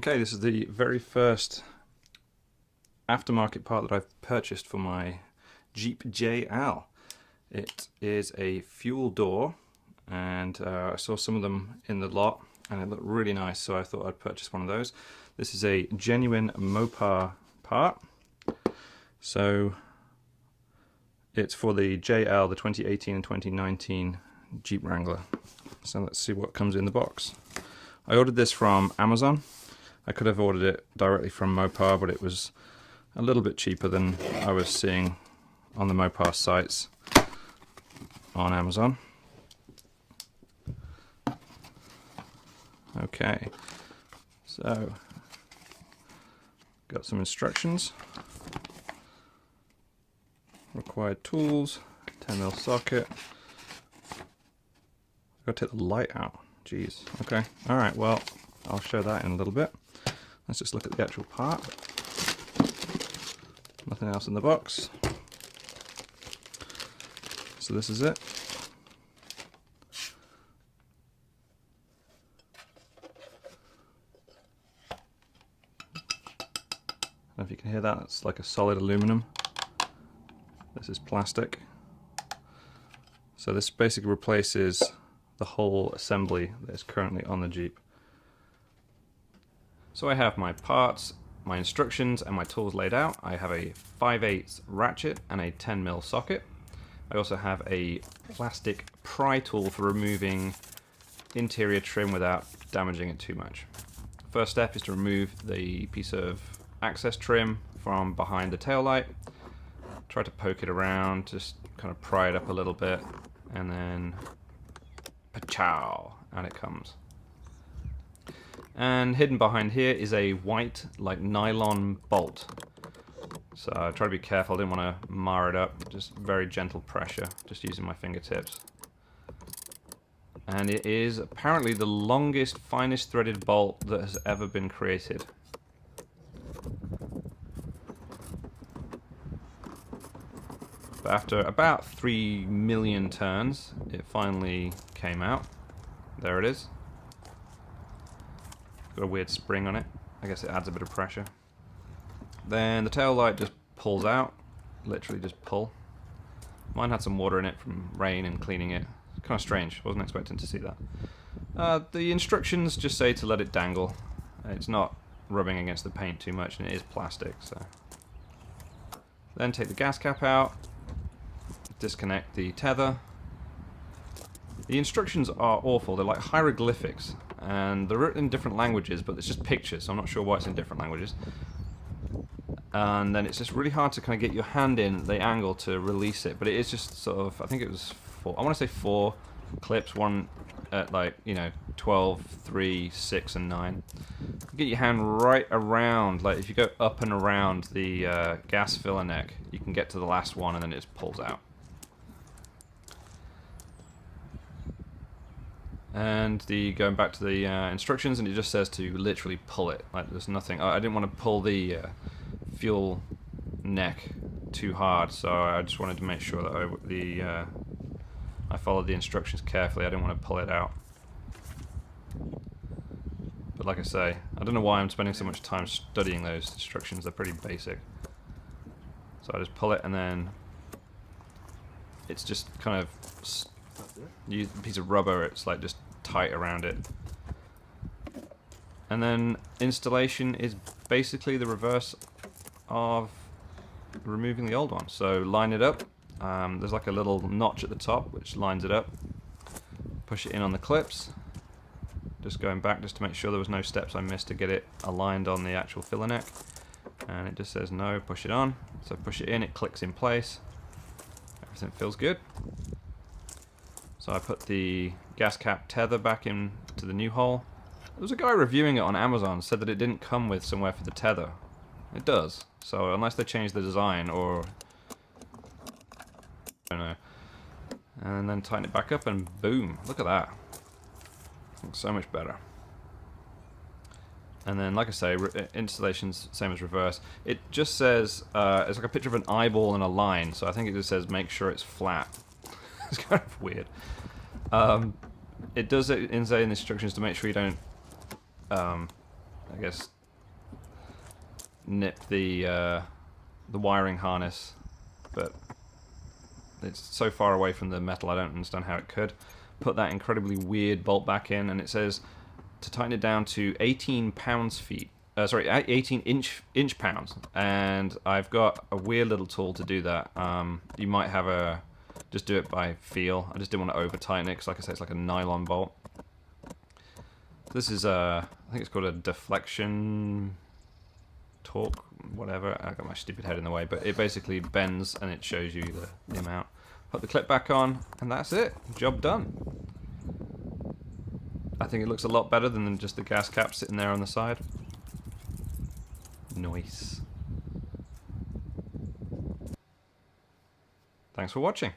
Okay, this is the very first aftermarket part that I've purchased for my Jeep JL. It is a fuel door, and I saw some of them in the lot and it looked really nice, so I thought I'd purchase one of those. This is a genuine Mopar part, so it's for the JL, the 2018 and 2019 Jeep Wrangler. So let's see what comes in the box. I ordered this from Amazon. I could have ordered it directly from Mopar, but it was a little bit cheaper than I was seeing on the Mopar sites on Amazon. Okay, so got some instructions. Required tools, 10mm socket. I've got to take the light out. Jeez. Okay. Alright, well, I'll show that in a little bit. Let's just look at the actual part. Nothing else in the box. So this is it. I don't know if you can hear that, it's like a solid aluminum. This is plastic. So this basically replaces the whole assembly that is currently on the Jeep. So I have my parts, my instructions and my tools laid out. I have a 5/8 ratchet and a 10mm socket. I also have a plastic pry tool for removing interior trim without damaging it too much. First step is to remove the piece of access trim from behind the taillight. Try to poke it around, just kind of pry it up a little bit, and then pa-chow, out it comes. And hidden behind here is a white, like nylon bolt. So I try to be careful, I didn't want to mar it up, just very gentle pressure, just using my fingertips. And it is apparently the longest, finest threaded bolt that has ever been created. But after about 3 million turns, it finally came out. There it is. Got a weird spring on it. I guess it adds a bit of pressure. Then the tail light just pulls out. Literally just pull. Mine had some water in it from rain and cleaning it. Kind of strange. Wasn't expecting to see that. The instructions just say to let it dangle. It's not rubbing against the paint too much, and it is plastic. So then take the gas cap out. Disconnect the tether. The instructions are awful. They're like hieroglyphics, and they're written in different languages, but it's just pictures, so I'm not sure why it's in different languages. And then it's just really hard to kind of get your hand in the angle to release it, but it is just sort of, I think it was four, I want to say 4 clips, one at 12, 3, 6 and 9. Get your hand right around, like if you go up and around the gas filler neck, you can get to the last one and then it just pulls out. And going back to the instructions, and it just says to literally pull it. Like there's nothing. I didn't want to pull the fuel neck too hard, so I just wanted to make sure that I followed the instructions carefully. I didn't want to pull it out. But like I say, I don't know why I'm spending so much time studying those instructions. They're pretty basic. So I just pull it, and then it's just kind of use a piece of rubber. It's like just tight around it. And then installation is basically the reverse of removing the old one. So line it up. There's like a little notch at the top which lines it up. Push it in on the clips. Just going back just to make sure there was no steps I missed to get it aligned on the actual filler neck. And it just says no, push it on. So push it in, it clicks in place. Everything feels good. So I put the gas cap tether back into the new hole. There was a guy reviewing it on Amazon, said that it didn't come with somewhere for the tether. It does. So unless they change the design, or I don't know. And then tighten it back up and boom, look at that. Looks so much better. And then, like I say, installation's same as reverse. It just says, it's like a picture of an eyeball and a line, so I think it just says make sure it's flat. It's kind of weird. It does say in the instructions to make sure you don't, I guess, nip the wiring harness, but it's so far away from the metal I don't understand how it could. Put that incredibly weird bolt back in, and it says to tighten it down to 18 pounds-feet. Sorry, 18 inch-pounds. And I've got a weird little tool to do that. You might have a... just do it by feel. I just didn't want to over-tighten it, because like I say, it's like a nylon bolt. This is I think it's called a deflection torque, whatever. I got my stupid head in the way, but it basically bends and it shows you the amount. Put the clip back on, and that's it. Job done. I think it looks a lot better than just the gas cap sitting there on the side. Nice. Thanks for watching.